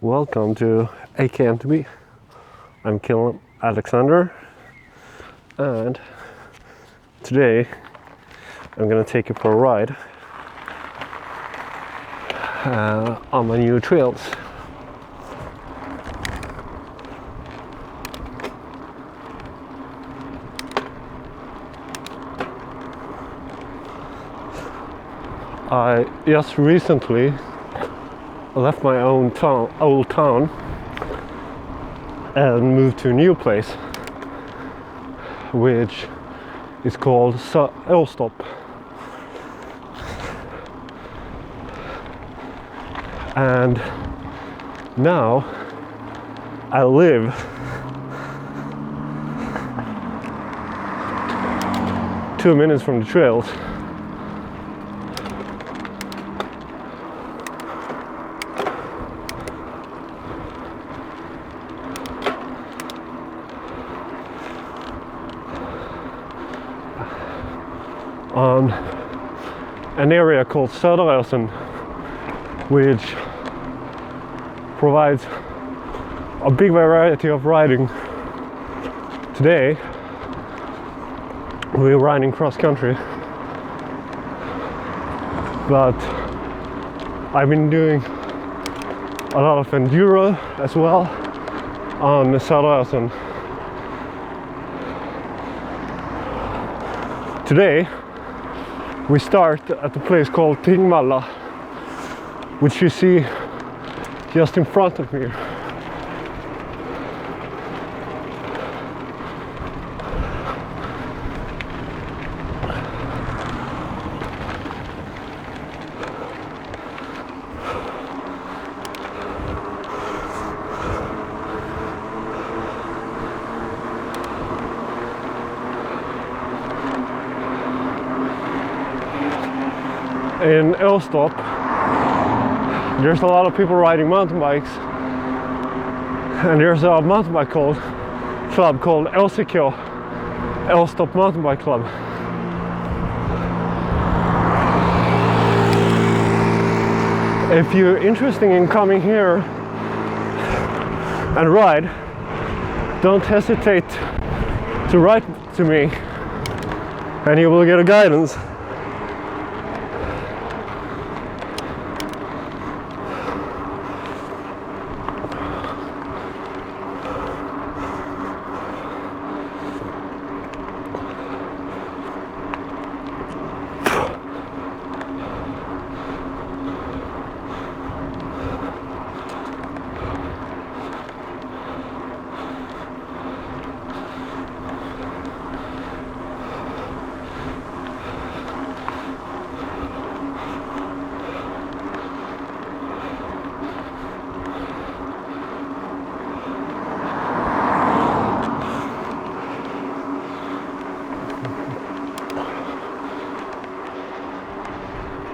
Welcome to AKmtb. I'm Alexander, and today I'm gonna take you for a ride on my new trails. I just recently left my old town and moved to a new place, which is called Tingvalla. And now I live 2 minutes from the trails. On an area called Söderösen, which provides a big variety of riding. Today we're riding cross country, but I've been doing a lot of enduro as well on Söderösen. Today we start at a place called Tingvalla, which you see just in front of me. In Tingvalla, there's a lot of people riding mountain bikes, and there's a mountain bike club called Tingvalla Mountain Bike Club. If you're interested in coming here and ride, don't hesitate to write to me, and you will get a guidance.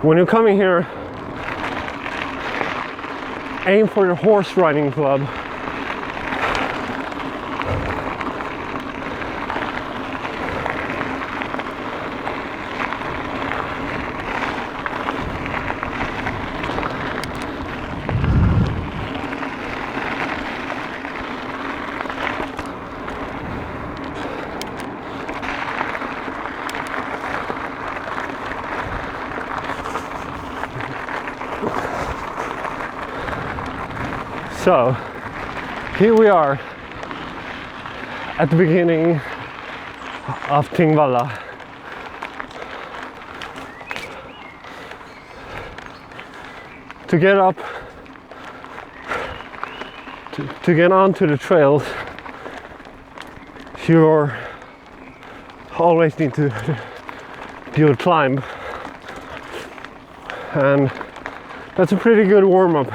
When you're coming here, aim for your horse riding club. So here we are at the beginning of Tingvalla. To get up, to get onto the trails, you always need to do a climb, and that's a pretty good warm-up.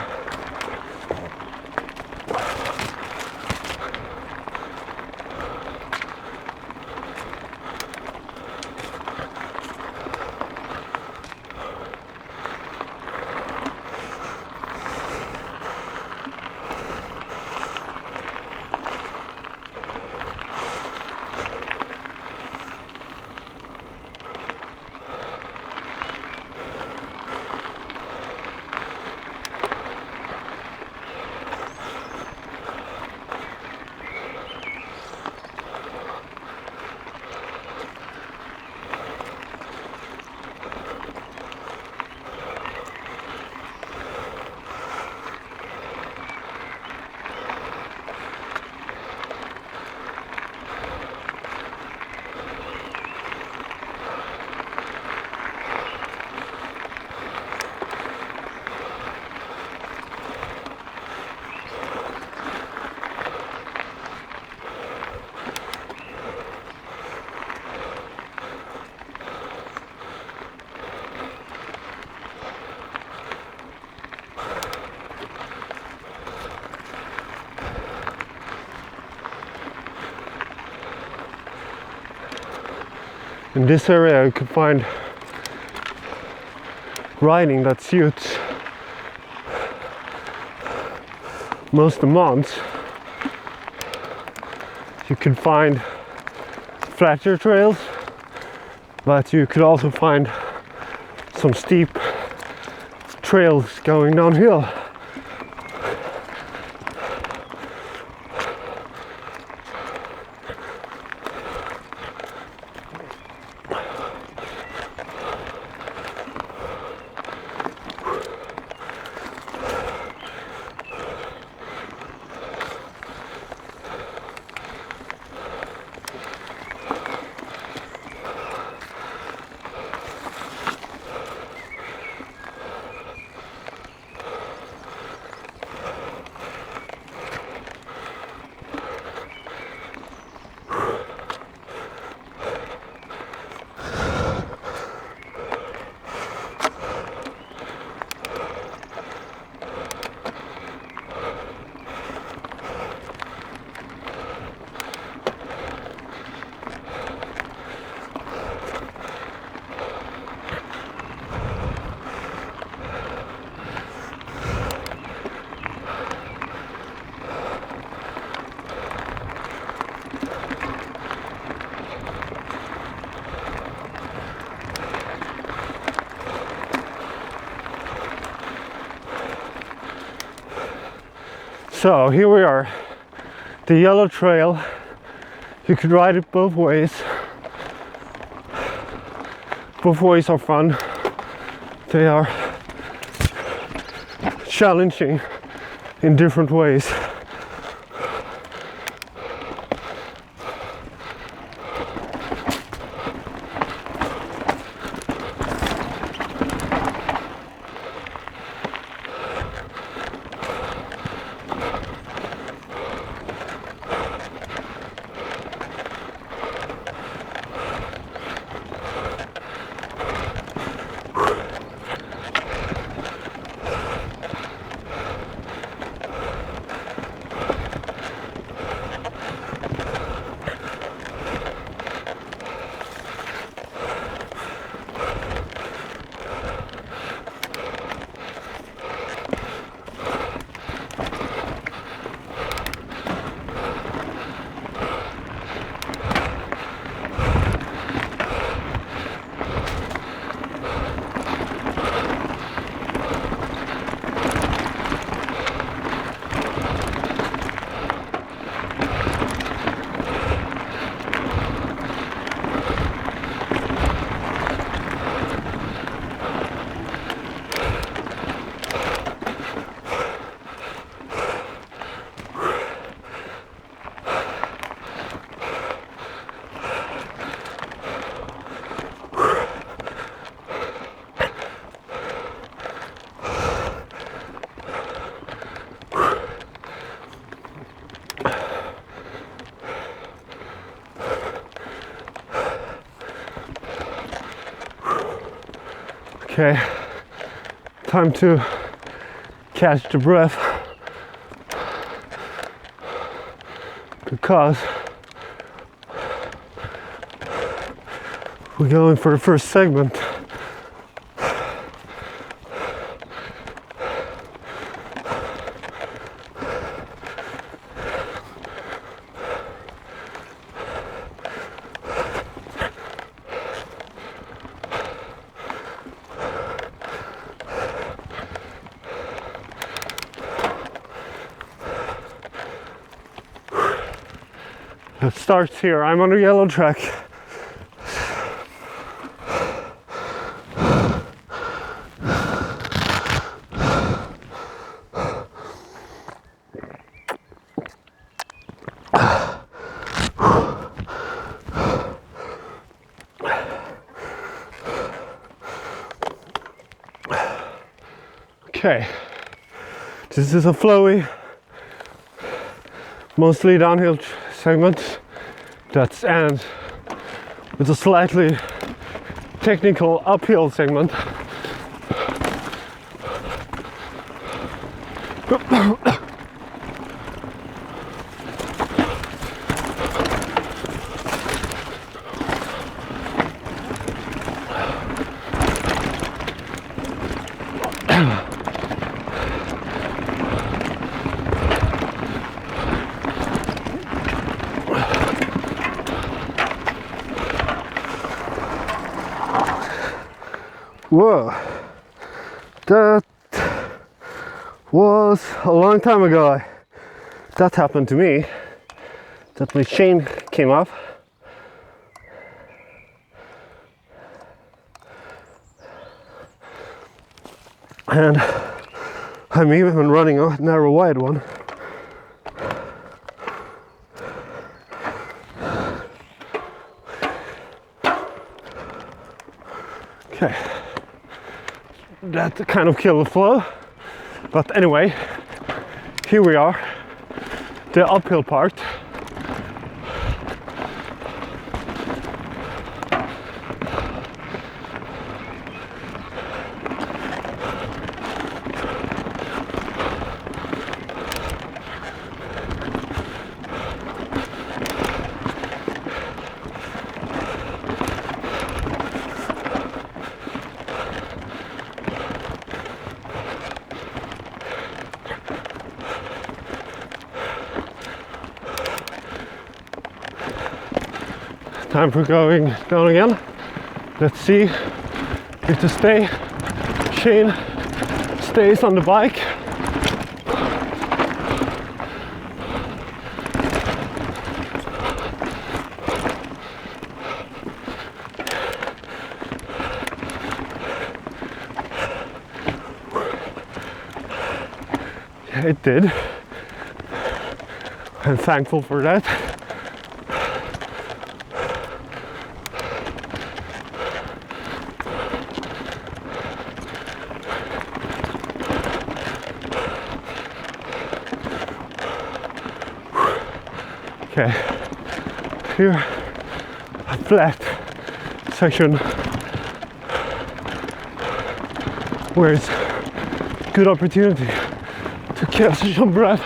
In this area you can find riding that suits most of the months. You can find flatter trails, but you could also find some steep trails going downhill. So here we are, the yellow trail. You could ride it both ways. Both ways are fun. They are challenging in different ways. Okay, time to catch the breath, because we're going for the first segment. It starts here. I'm on a yellow track. Okay, this is a flowy, mostly downhill segment that ends with a slightly technical uphill segment. Whoa, that was a long time ago. That happened to me, that my chain came off. And I'm even running a narrow wide one. Okay, that kind of killed the flow, but anyway, here we are, the uphill part. Time for going down again. Let's see if the chain stays on the bike. Yeah, it did. I'm thankful for that. Okay, here a flat section where it's good opportunity to catch some breath.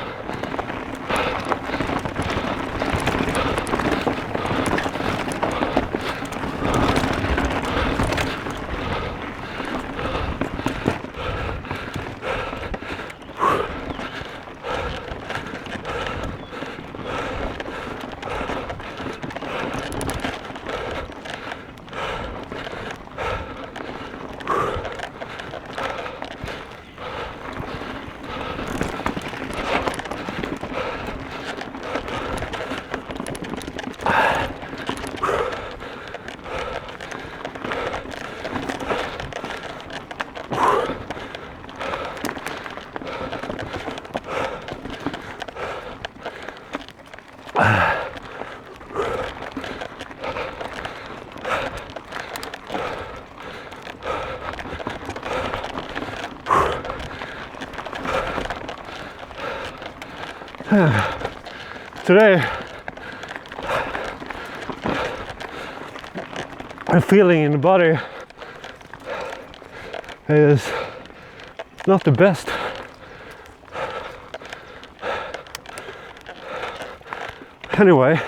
Today the feeling in the body is not the best. Anyway,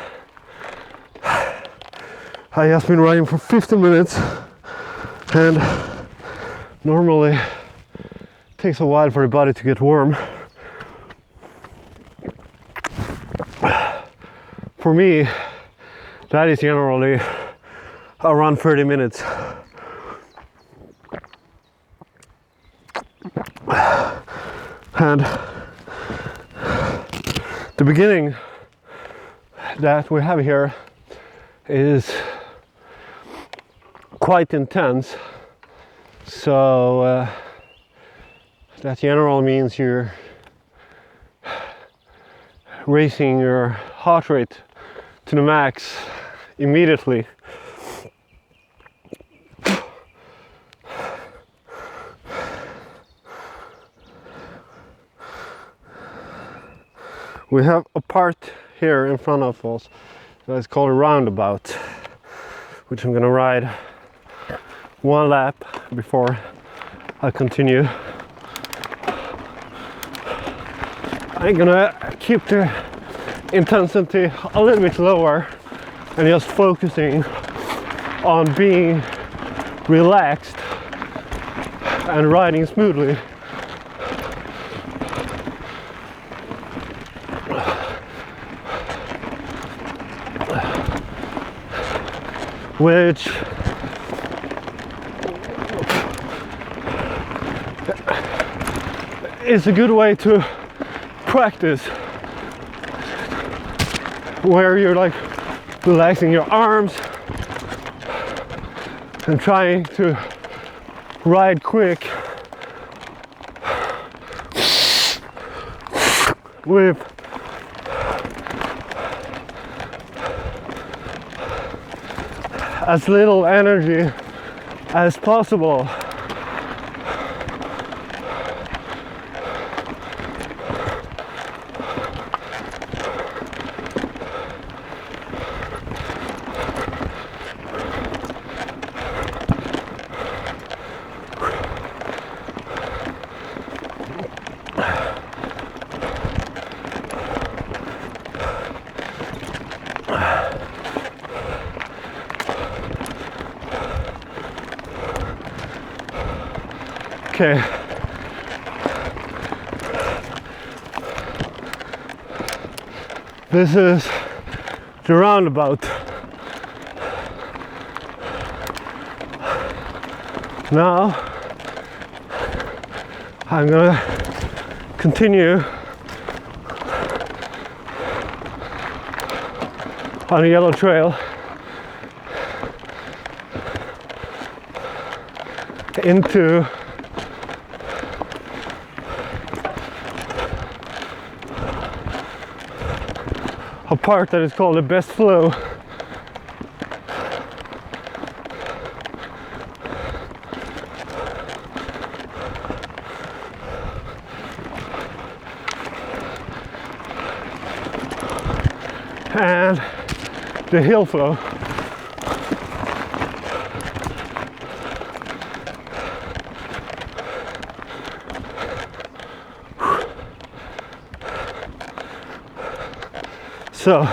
I have been riding for 15 minutes and normally it takes a while for the body to get warm. For me, that is generally around 30 minutes. And the beginning that we have here is quite intense. So that generally means you're raising your heart rate to the max immediately. We have a part here in front of us that's called a roundabout, which I'm gonna ride one lap before I continue. I'm gonna keep the intensity a little bit lower and just focusing on being relaxed and riding smoothly. Which is a good way to practice, where you're like relaxing your arms and trying to ride quick with as little energy as possible. Okay. This is the roundabout. Now I'm gonna continue on the yellow trail into a part that is called the best flow. And the hill flow. So,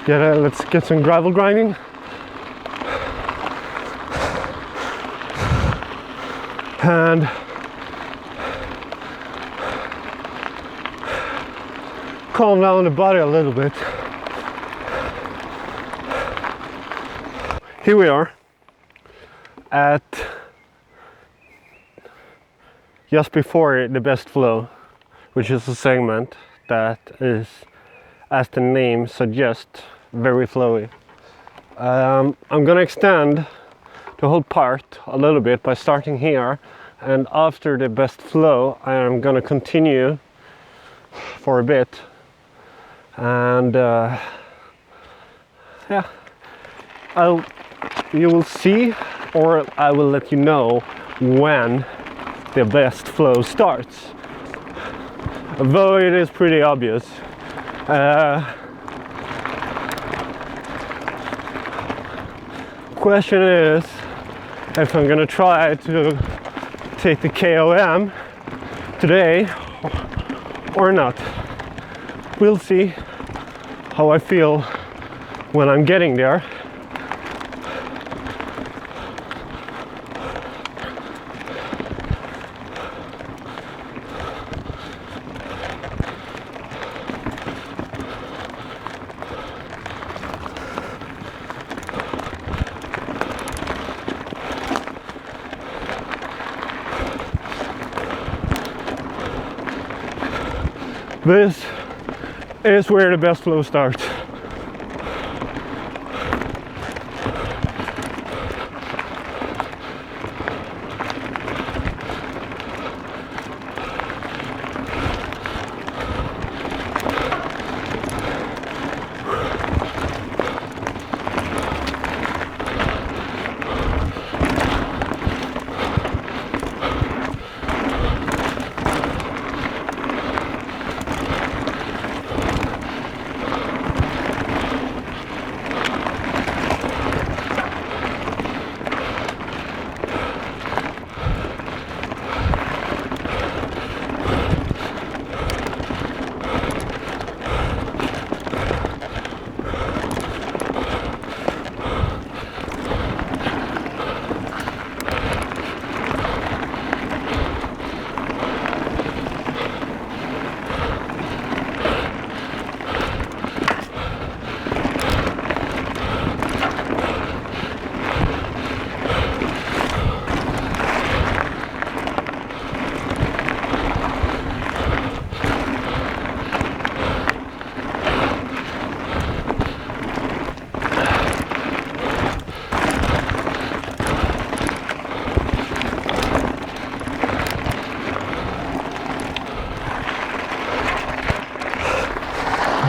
let's get some gravel grinding. And calm down the body a little bit. Here we are at just before the best flow, which is a segment that is, as the name suggests, very flowy. I'm gonna extend the whole part a little bit by starting here, and after the best flow I am gonna continue for a bit, and yeah, you will see, or I will let you know when the best flow starts. Though it is pretty obvious. Question is if I'm gonna try to take the KOM today or not. We'll see how I feel when I'm getting there. This is where the best flow starts.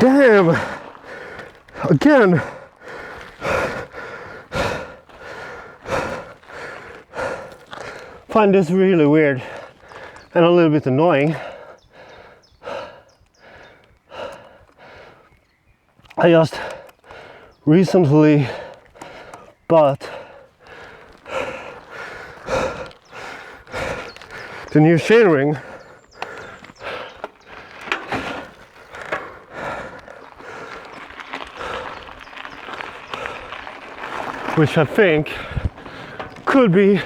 Damn! Again! Find this really weird and a little bit annoying. I just recently bought the new chain ring. Which I think could be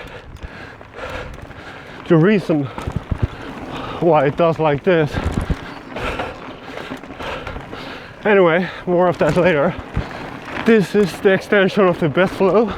the reason why it does like this. Anyway, more of that later. This is the extension of the best flow.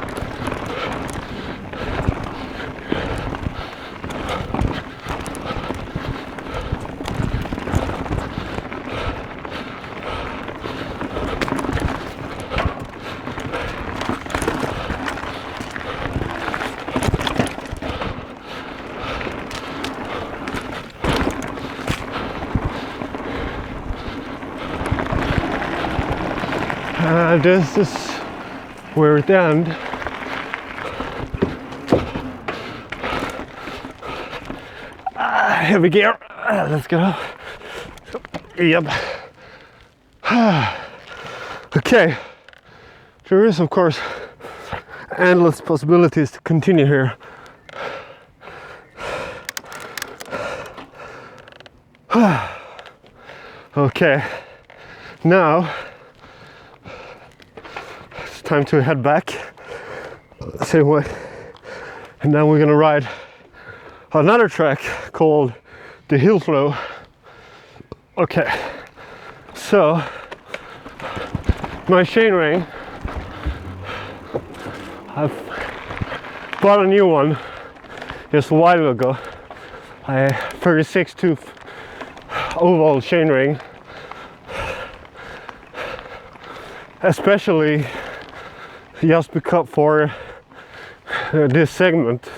This is where it ends. Heavy gear. Let's go. Yep. Okay. There is, of course, endless possibilities to continue here. Okay. Now time to head back same way, and then we're gonna ride another track called the hill flow. Okay, so my chain ring, I've bought a new one just a while ago, a 36 tooth oval chain ring, especially just because for this segment,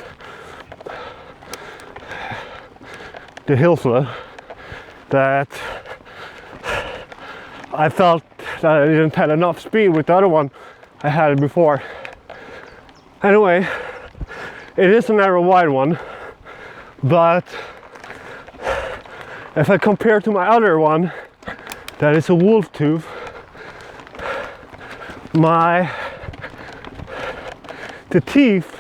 the hill flow, that I felt that I didn't have enough speed with the other one I had before. Anyway, it is a narrow wide one, but if I compare to my other one that is a wolf tooth, the teeth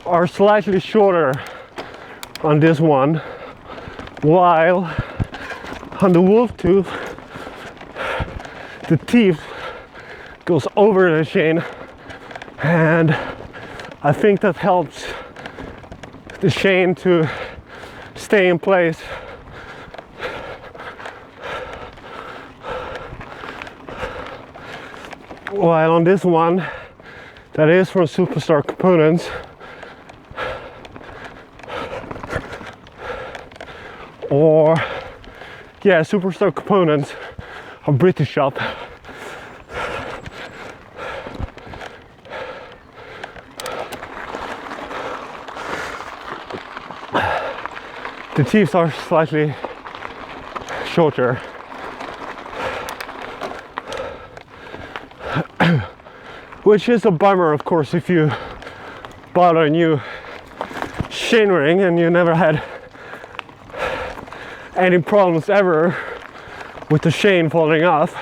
are slightly shorter on this one, while on the wolf tooth the teeth goes over the chain, and I think that helps the chain to stay in place. While on this one, that is from Superstar Components, or yeah, Superstar Components, a British shop. The teeth are slightly shorter. Which is a bummer, of course, if you bought a new chain ring and you never had any problems ever with the chain falling off.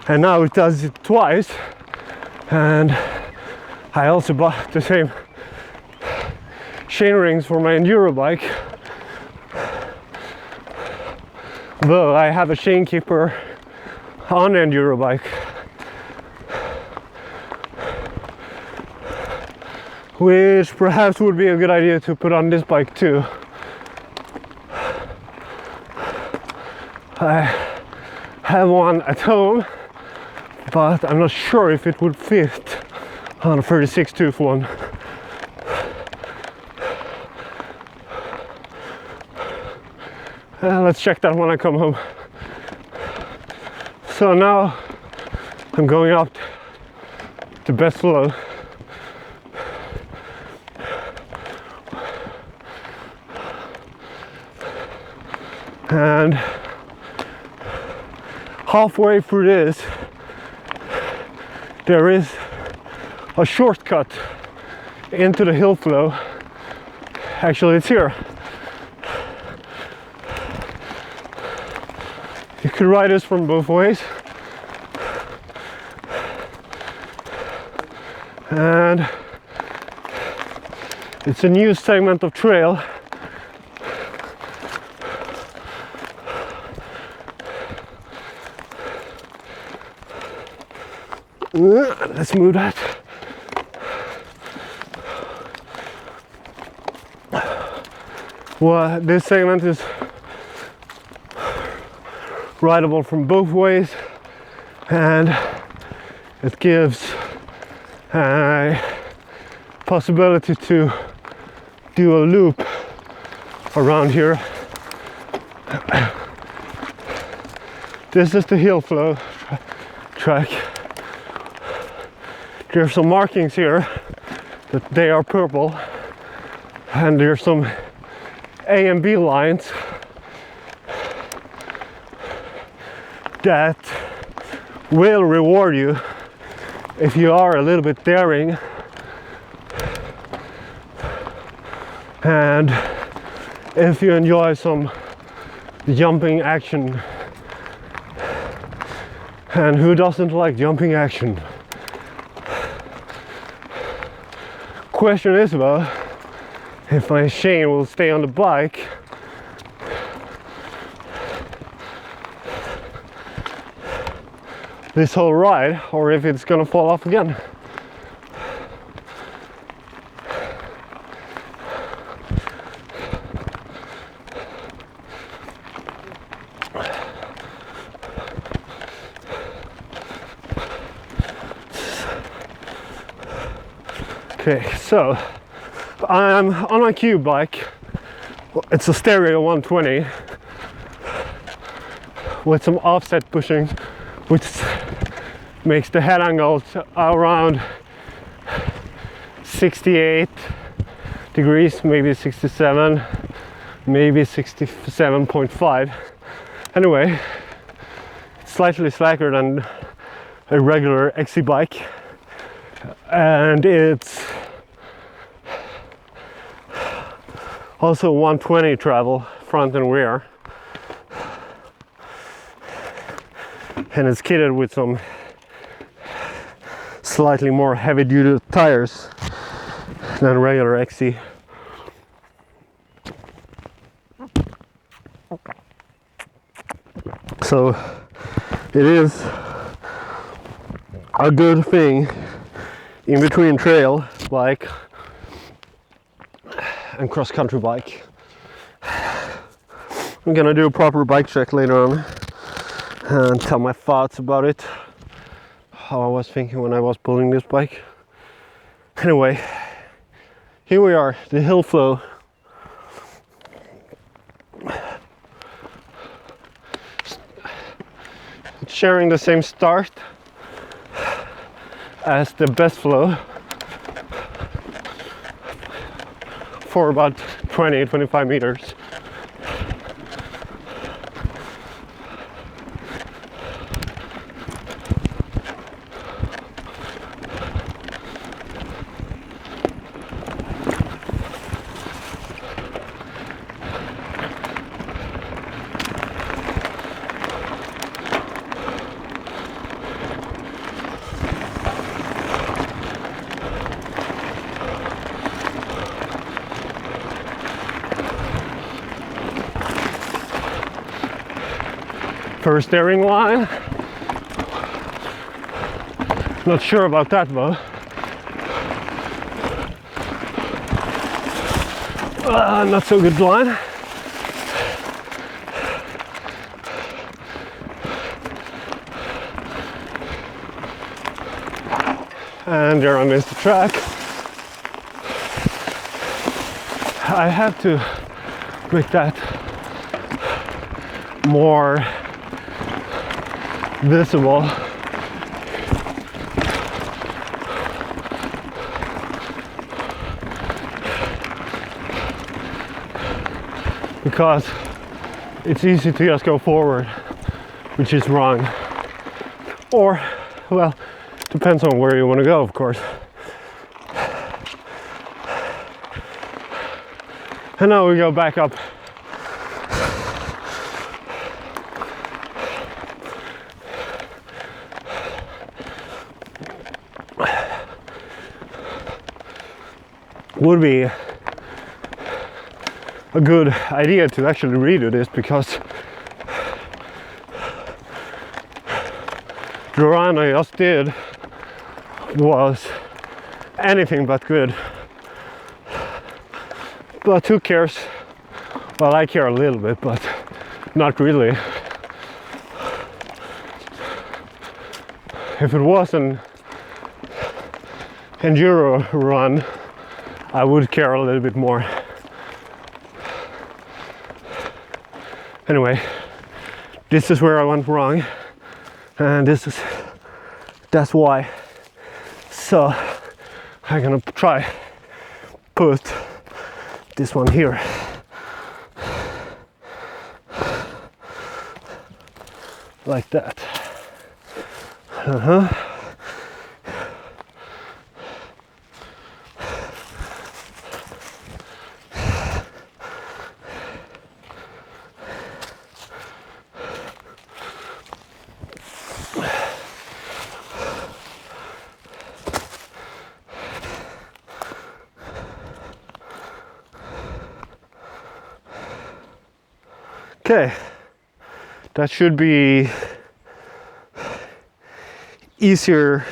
And now it does it twice. And I also bought the same chain rings for my enduro bike. Though I have a chain keeper on the enduro bike, which perhaps would be a good idea to put on this bike too. I have one at home, but I'm not sure if it would fit on a 36 tooth one. Let's check that when I come home. So now I'm going up the best flow. And halfway through this, there is a shortcut into the hill flow. Actually, it's here. You can ride this from both ways. And it's a new segment of trail. Let's move that. Well, this segment is rideable from both ways, and it gives a possibility to do a loop around here. This is the hill flow track. There's some markings here that they are purple, and there's some A and B lines that will reward you if you are a little bit daring and if you enjoy some jumping action. And who doesn't like jumping action? Question is about if my chain will stay on the bike this whole ride, or if it's gonna fall off again. Okay, so I'm on my cube bike. It's a stereo 120 with some offset pushing, which makes the head angle around 68 degrees, maybe 67, maybe 67.5. Anyway, it's slightly slacker than a regular XC bike, and it's also 120 travel front and rear, and it's kitted with some slightly more heavy duty tires than regular XC. So it is a good thing in between trail bike and cross-country bike. I'm gonna do a proper bike check later on and tell my thoughts about it, how I was thinking when I was pulling this bike. Anyway, here we are, the hill flow. It's sharing the same start as the best flow for about 20-25 meters. First steering line. Not sure about that though. Not so good line. And there I missed the track. I have to make that more visible. Because it's easy to just go forward, which is wrong. Or, well, depends on where you want to go, of course. And now we go back up. Would be a good idea to actually redo this, because the run I just did was anything but good. But who cares? Well, I care a little bit, but not really. If it was an enduro run, I would care a little bit more. Anyway, this is where I went wrong, and that's why. So I'm gonna try put this one here. Like that. Okay, that should be easier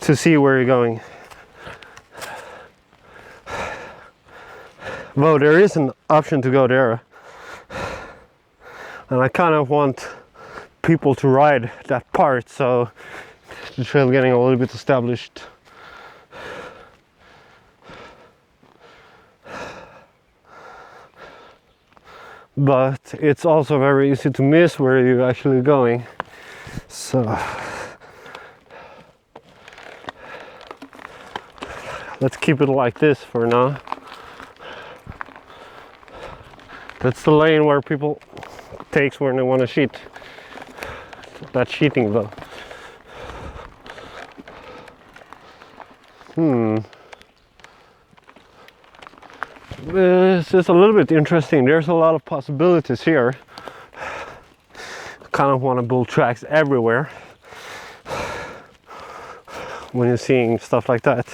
to see where you're going. Though there is an option to go there, and I kind of want people to ride that part, so the trail getting a little bit established. But it's also very easy to miss where you're actually going. So let's keep it like this for now. That's the lane where people takes when they want to cheat. That's cheating though. This is a little bit interesting. There's a lot of possibilities here. Kind of want to build tracks everywhere when you're seeing stuff like that.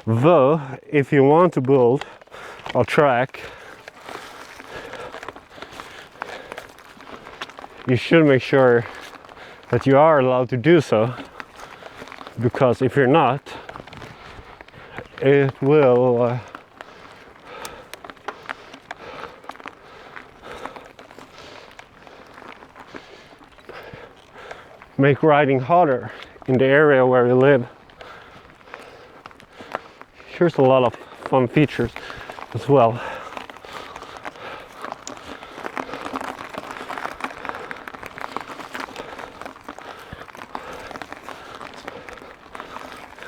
Though, if you want to build a track, you should make sure that you are allowed to do so, because if you're not, it will make riding harder in the area where you live. Here's a lot of fun features as well.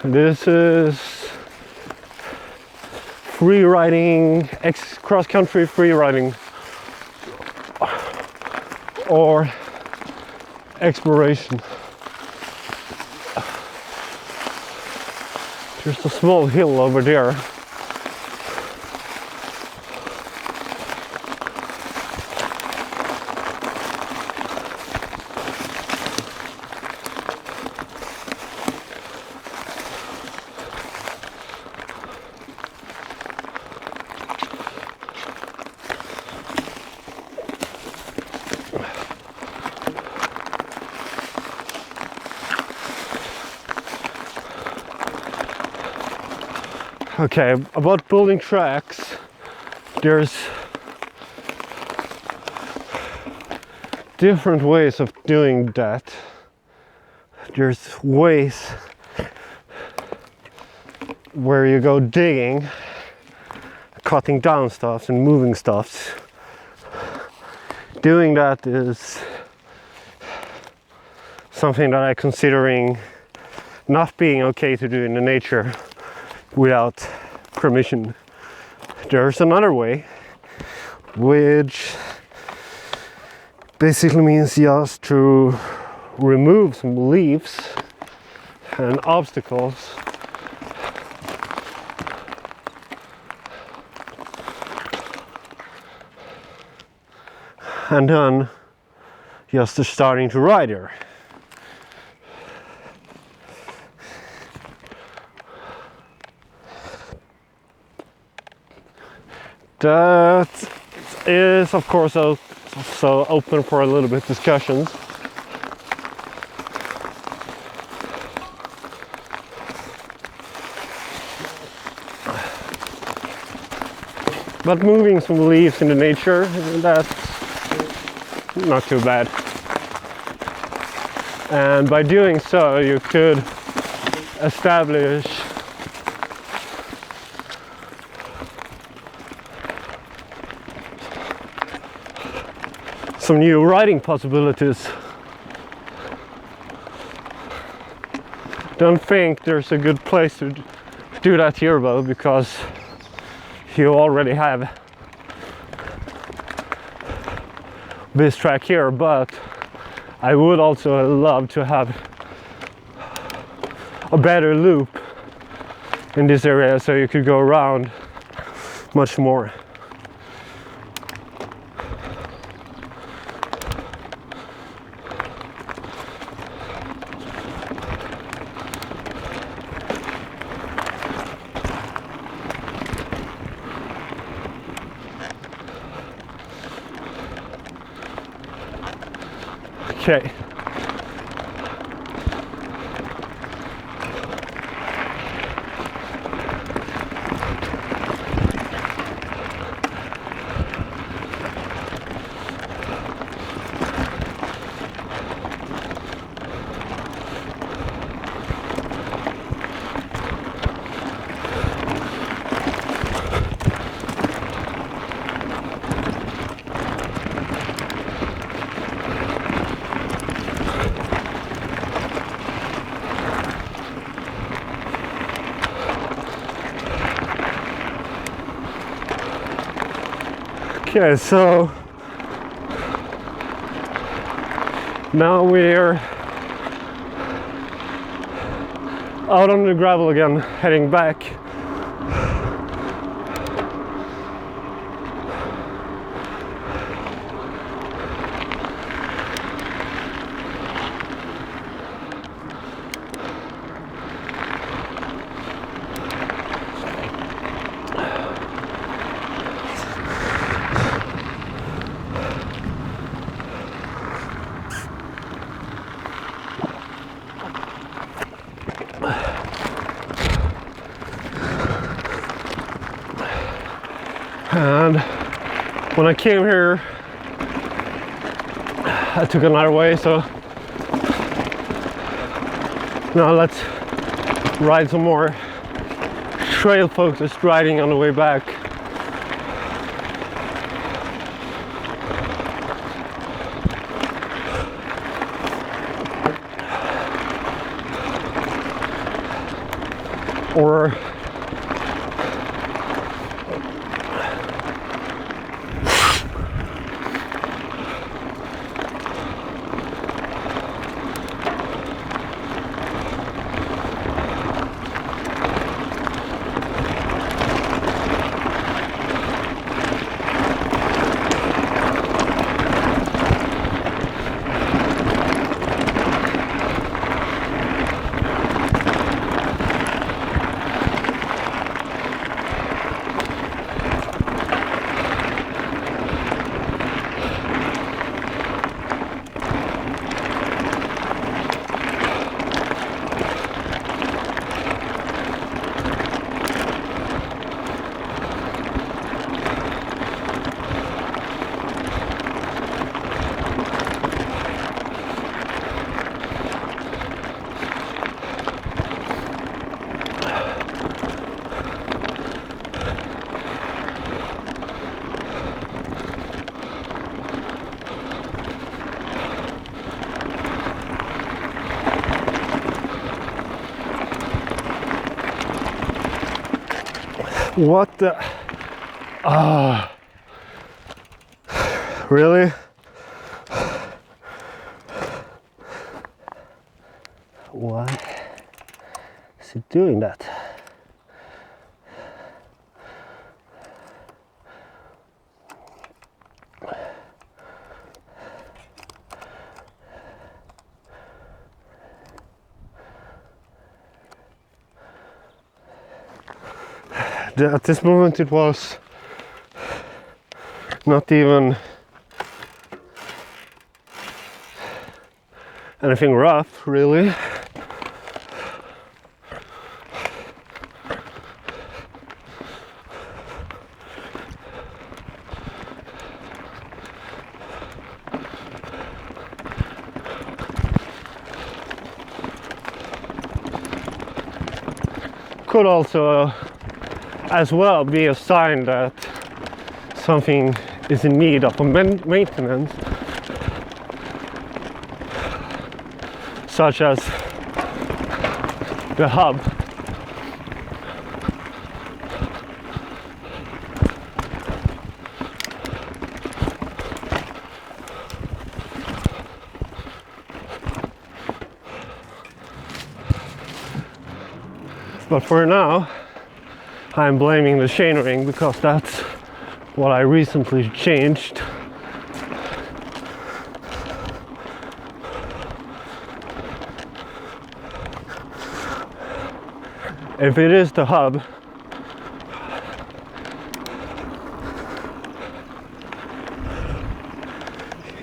This is free riding, cross-country free riding, or exploration. There's a small hill over there. Okay, about building tracks, there's different ways of doing that. There's ways where you go digging, cutting down stuff and moving stuff. Doing that is something that I'm considering not being okay to do in the nature without permission. There's another way which basically means just to remove some leaves and obstacles. And then just starting to ride here. That is of course also open for a little bit discussions. But moving some leaves in the nature, that's not too bad. And by doing so, you could establish some new riding possibilities. Don't think there's a good place to do that here though, because you already have this track here, but I would also love to have a better loop in this area so you could go around much more. Okay. Okay, so now we're out on the gravel again, heading back. And when I came here, I took another way, so now let's ride some more trail focused riding on the way back. Or what the Really? Why is it doing that? At this moment it was not even anything rough, really. Could also as well be a sign that something is in need of maintenance, such as the hub. But for now, I'm blaming the chainring because that's what I recently changed. If it is the hub,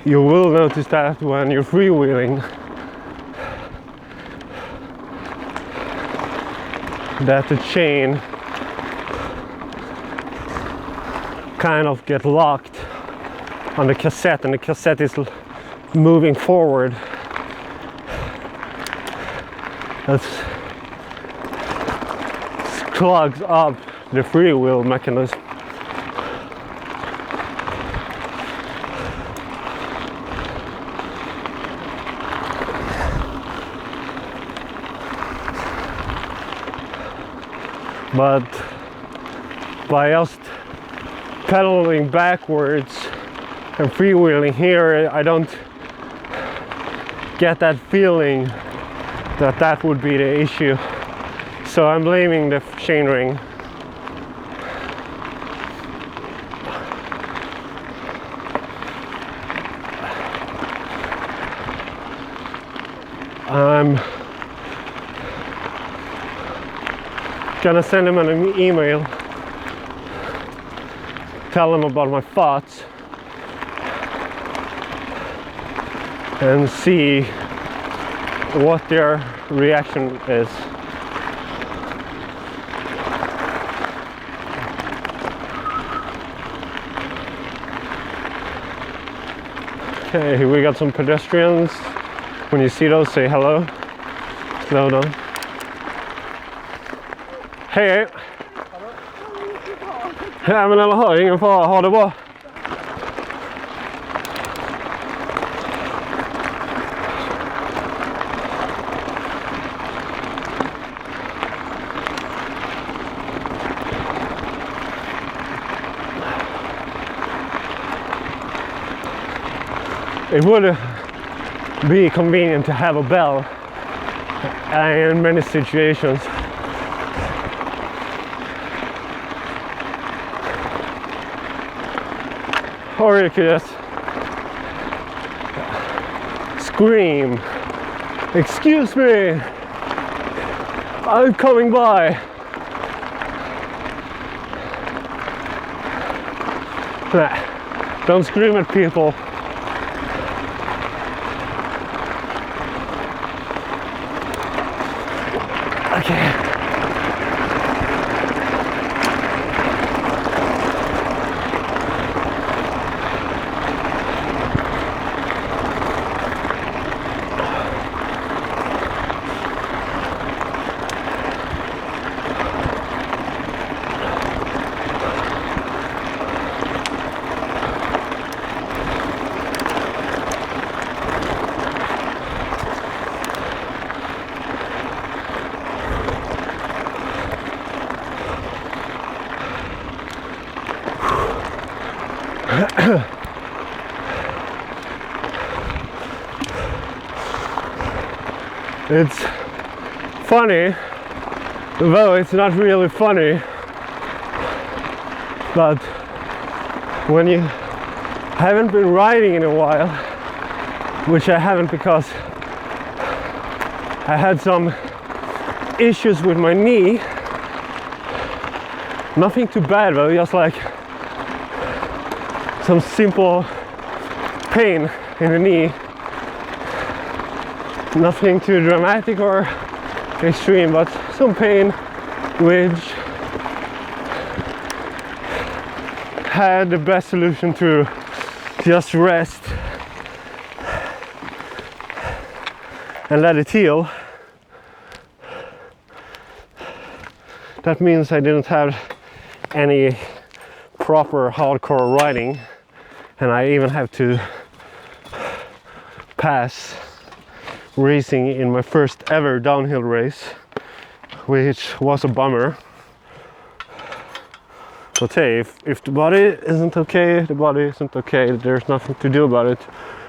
you will notice that when you're freewheeling, that the chain kind of get locked on the cassette, and the cassette is moving forward. That clogs up the freewheel mechanism. But by just pedaling backwards and freewheeling here, I don't get that feeling that that would be the issue. So I'm blaming the chainring. I'm gonna send him an email, tell him about my thoughts, and see what their reaction is. Okay, we got some pedestrians. When you see those, say hello. Slow down. Hej! Ja, men eller hur, ingen fara, ha det bra. It would be convenient to have a bell in many situations. Or you could just scream, "Excuse me, I'm coming by." Nah, don't scream at people. Okay. It's funny, though it's not really funny, but when you haven't been riding in a while, which I haven't because I had some issues with my knee, nothing too bad though, just like some simple pain in the knee, nothing too dramatic or extreme, but some pain which had the best solution to just rest and let it heal. That means I didn't have any proper hardcore riding, and I even have to pass racing in my first ever downhill race, which was a bummer. But hey, if the body isn't okay, the body isn't okay. There's nothing to do about it.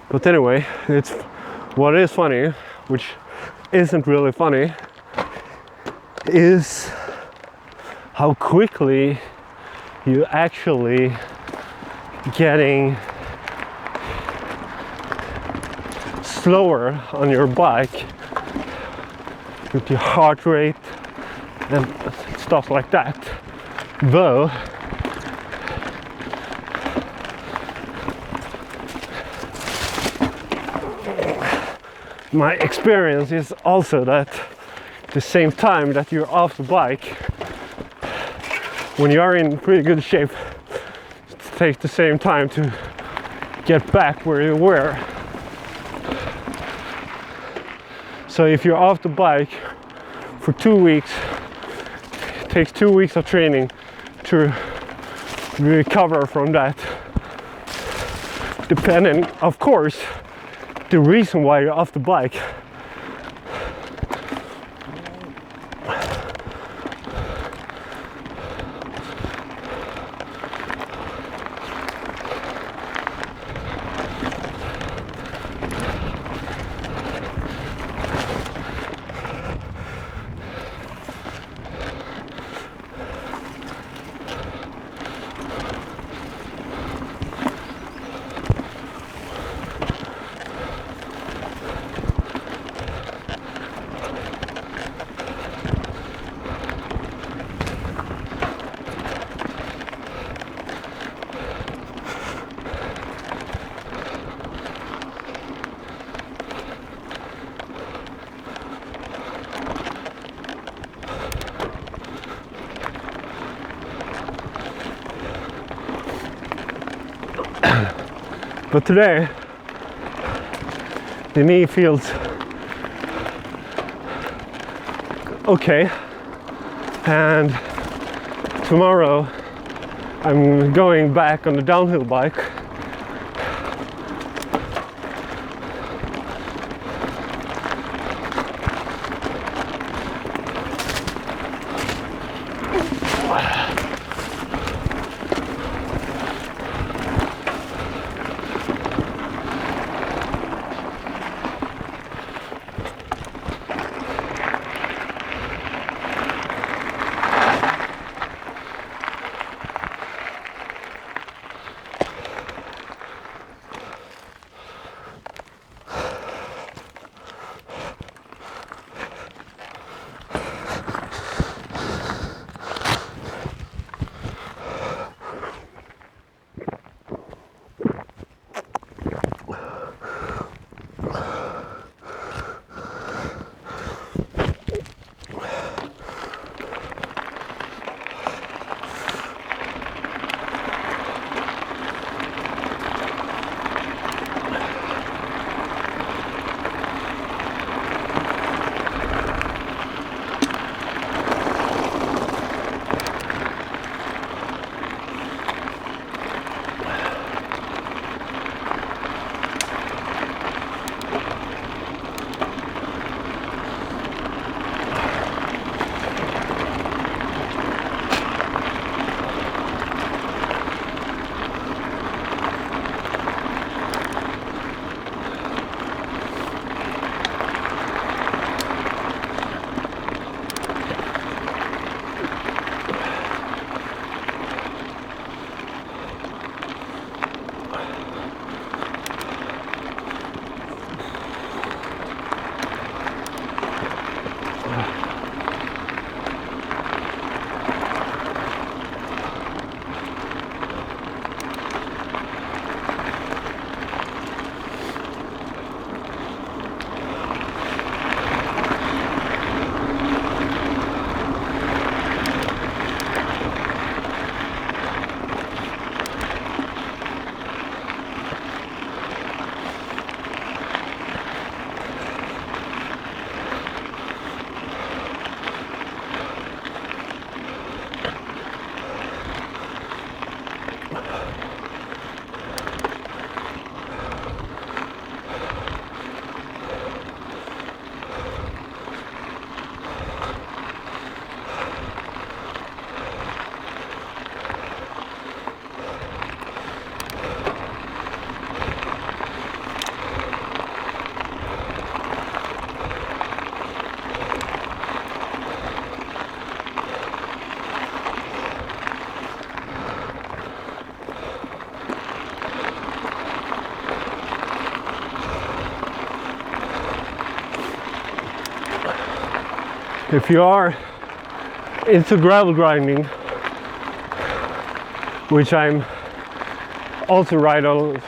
But anyway, it's what is funny, which isn't really funny, is how quickly you actually getting slower on your bike with your heart rate and stuff like that. Though my experience is also that the same time that you're off the bike, when you are in pretty good shape, it takes the same time to get back where you were. So if you're off the bike for 2 weeks, it takes 2 weeks of training to recover from that. Depending, of course, the reason why you're off the bike. But today, the knee feels okay, and tomorrow I'm going back on the downhill bike. if you are into gravel grinding, which I'm also ride on,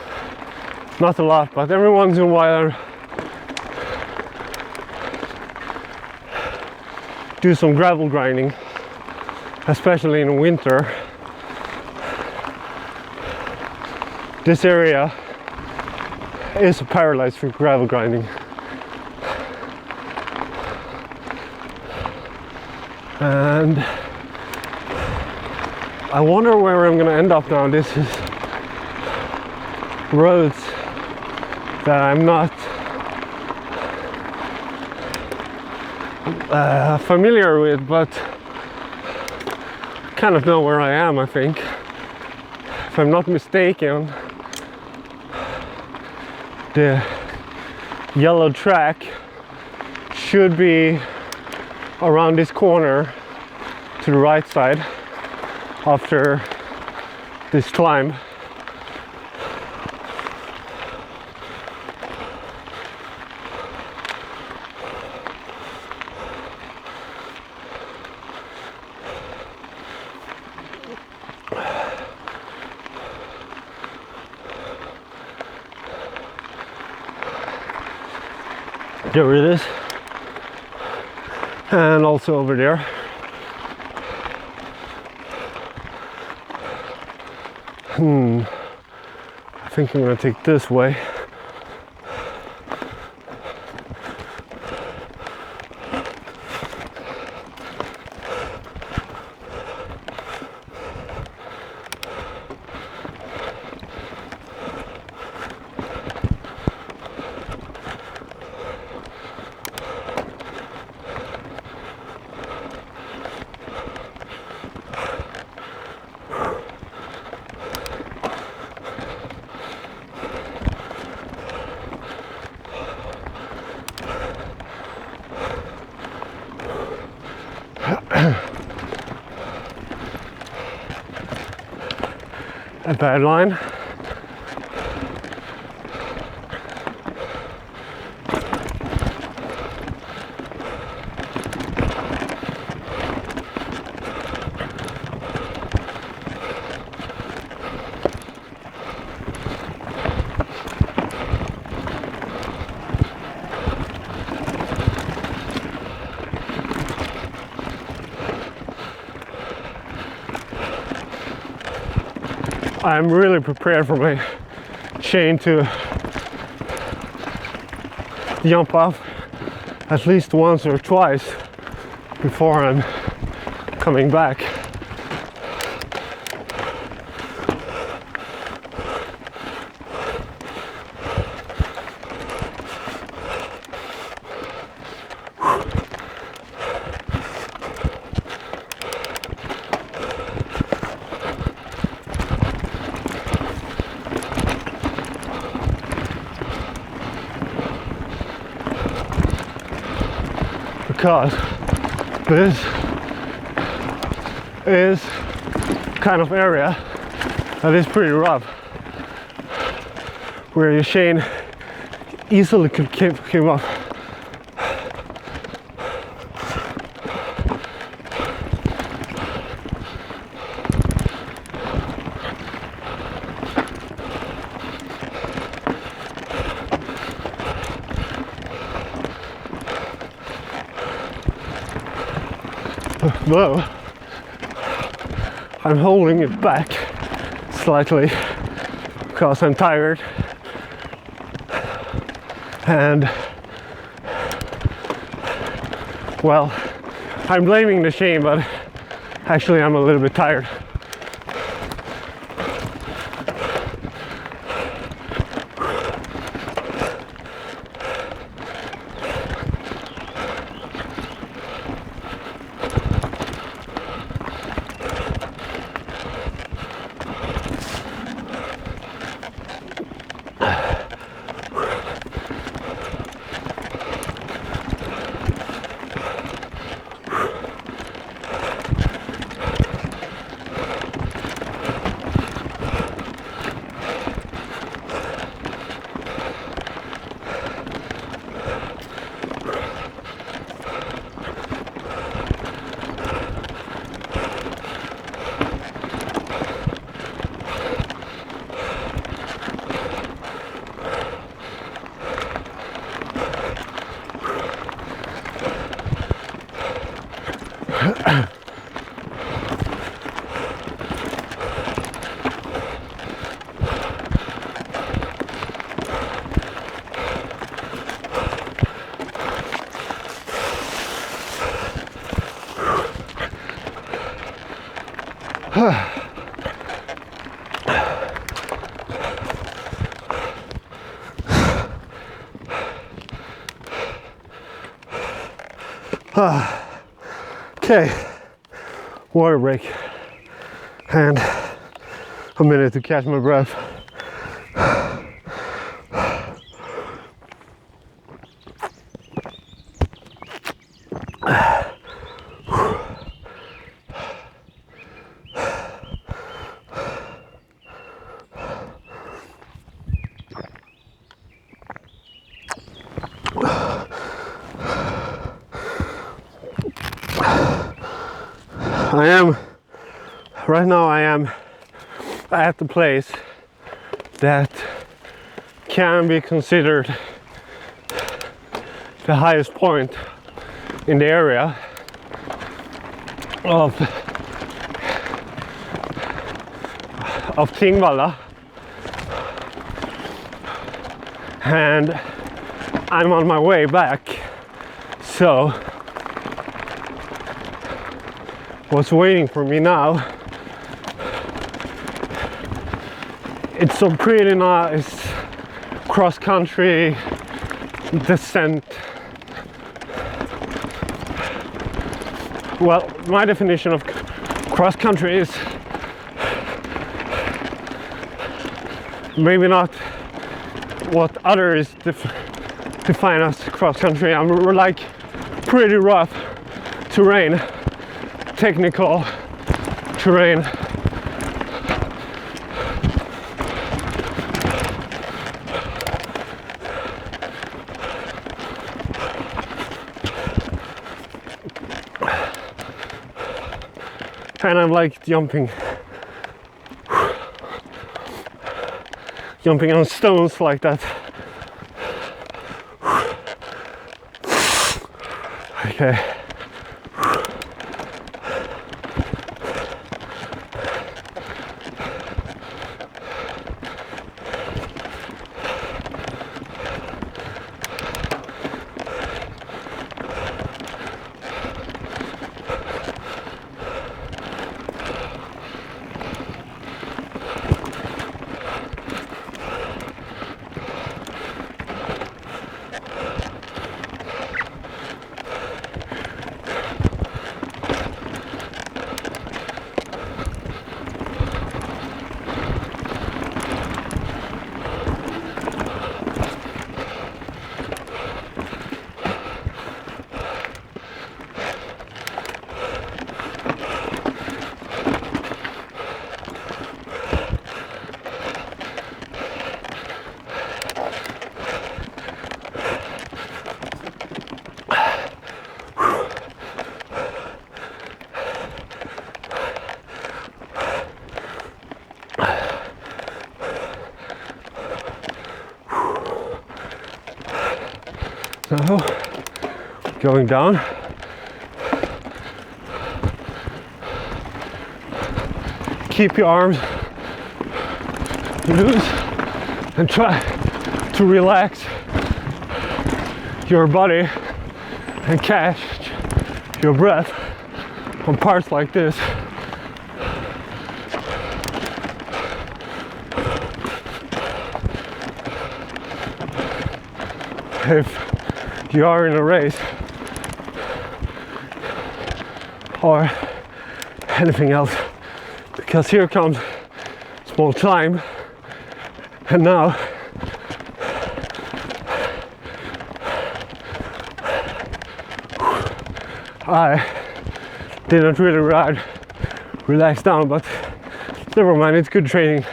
not a lot, but every once in a while I do some gravel grinding, especially in winter. This area is a paradise for gravel grinding. And I wonder where I'm gonna end up now. This is roads that I'm not familiar with, but kind of know where I am, I think. If I'm not mistaken, the yellow track should be around this corner to the right side after this climb. There it is, and also over there. I think I'm gonna take this way. A bad line. I'm really prepared for my chain to jump off at least once or twice before I'm coming back. Because this is kind of area that is pretty rough, where your chain easily could came off. Though I'm holding it back slightly because I'm tired, and well, I'm blaming the chain, but actually I'm a little bit tired. Okay, water break and a minute to catch my breath. Right now I am at the place that can be considered the highest point in the area of Tingvalla, and I'm on my way back, so what's waiting for me now, it's some pretty nice cross-country descent. Well, my definition of cross-country is maybe not what others define as cross-country. I'm like pretty rough terrain, technical terrain. And I'm like jumping on stones like that. Okay. So, going down. Keep your arms loose and try to relax your body and catch your breath on parts like this. If you are in a race or anything else, because here comes small climb, and now I didn't really relax down, but never mind, it's good training.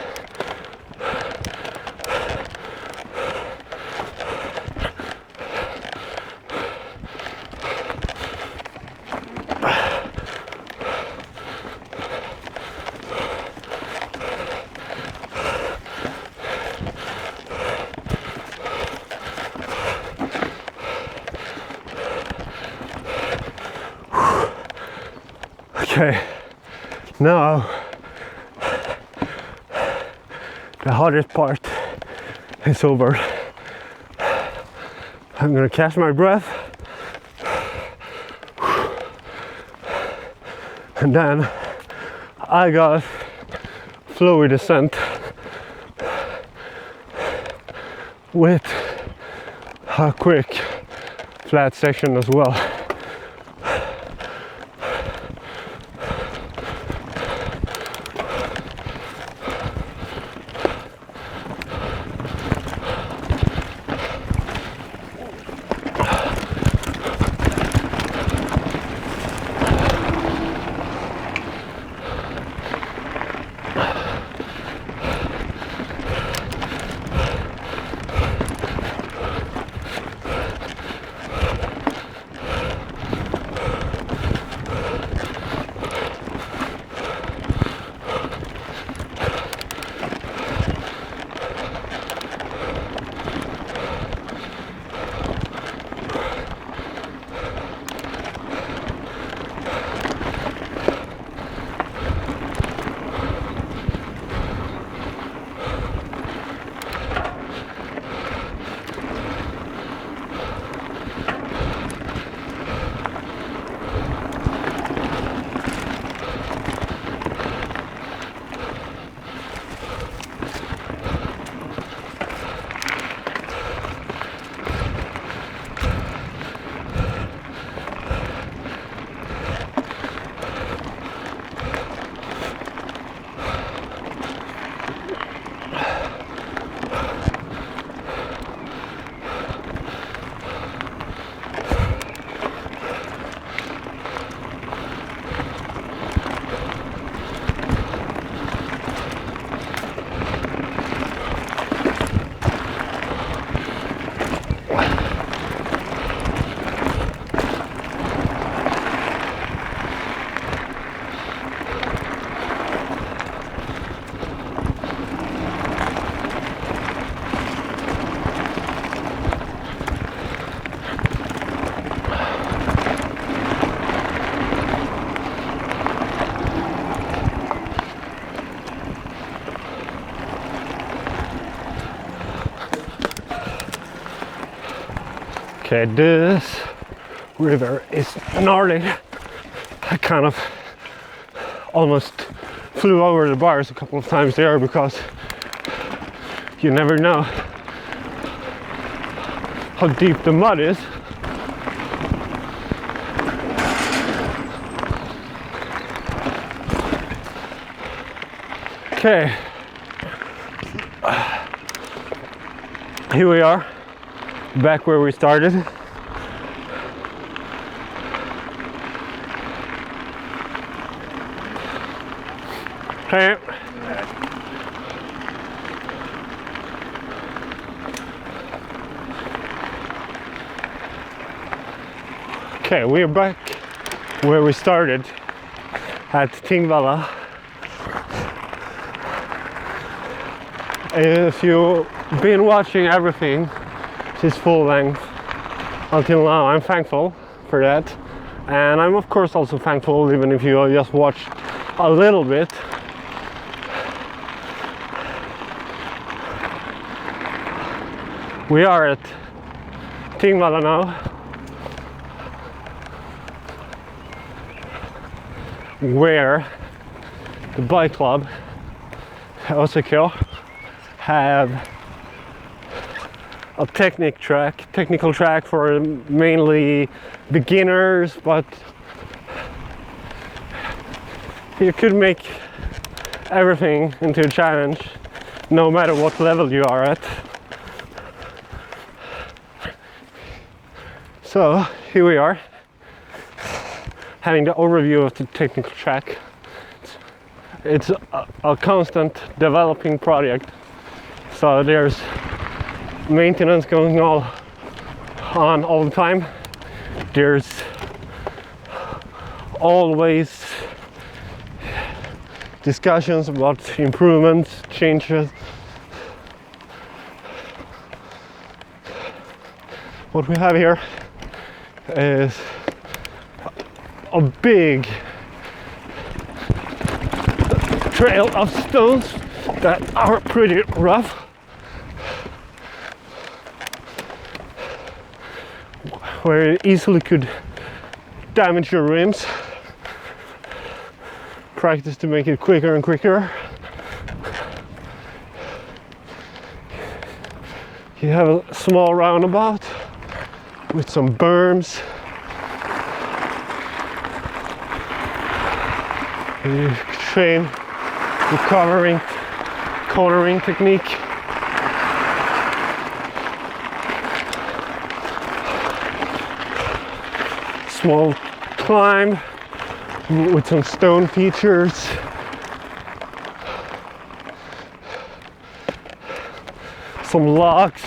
Okay, now the hardest part is over. I'm gonna catch my breath and then I got flowy descent with a quick flat section as well. Okay, this river is gnarly. I kind of almost flew over the bars a couple of times there because you never know how deep the mud is. Okay, here we are, back where we started. Okay. Okay, we're back where we started at Tingvalla. If you've been watching everything since full length until now, I'm thankful for that, and I'm of course also thankful even if you just watched a little bit. We are at Tingvalla now, where the bike club AKmtb have a technical track for mainly beginners, but you could make everything into a challenge no matter what level you are at. So here we are, having the overview of the technical track. It's a constant developing project, so there's maintenance going on all the time. There's always discussions about improvements, changes. What we have here is a big trail of stones that are pretty rough, where you easily could damage your rims. Practice to make it quicker and quicker. You have a small roundabout with some berms. You train recovering, cornering technique. Small climb with some stone features. Some logs.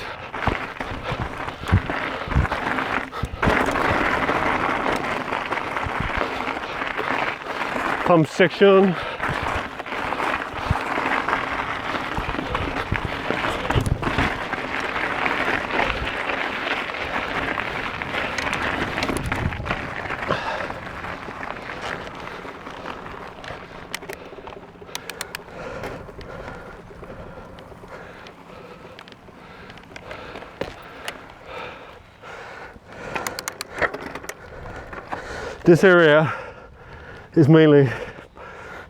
Pump section. This area is mainly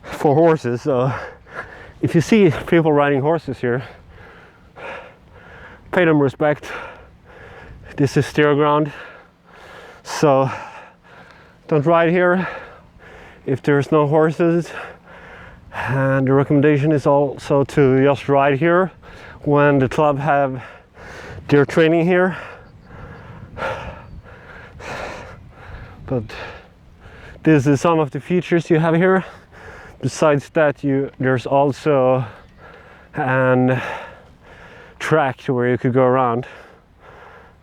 for horses, so if you see people riding horses here, pay them respect. This is steer ground, so don't ride here if there's no horses. And the recommendation is also to just ride here when the club have their training here. But this is some of the features you have here. Besides that, there's also an track where you could go around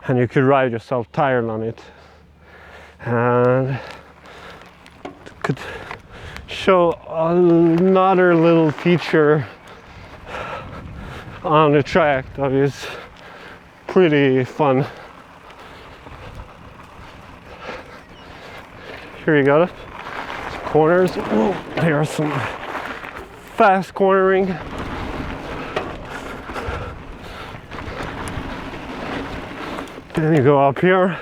and you could ride yourself tired on it. And could show another little feature on the track that is pretty fun. Here you got it. Some corners. Oh, there are some fast cornering. Then you go up here.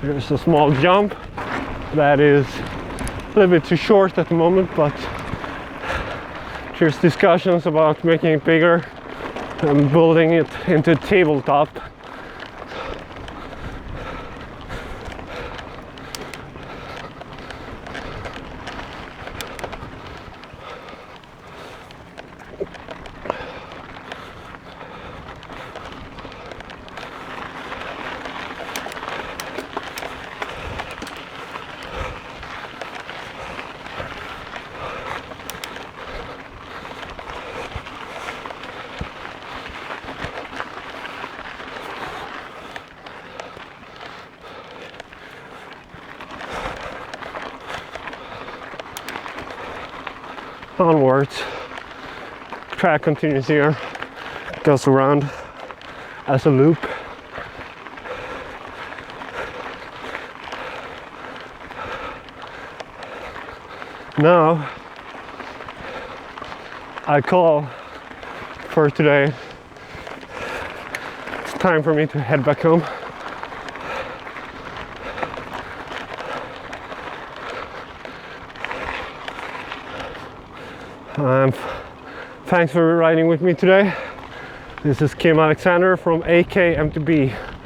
There's a small jump that is a little bit too short at the moment, but there's discussions about making it bigger and building it into a tabletop. Onwards. Track continues here, goes around as a loop. Now I call for today. It's time for me to head back home. Thanks for riding with me today. This is Kim Alexander from AKmtb.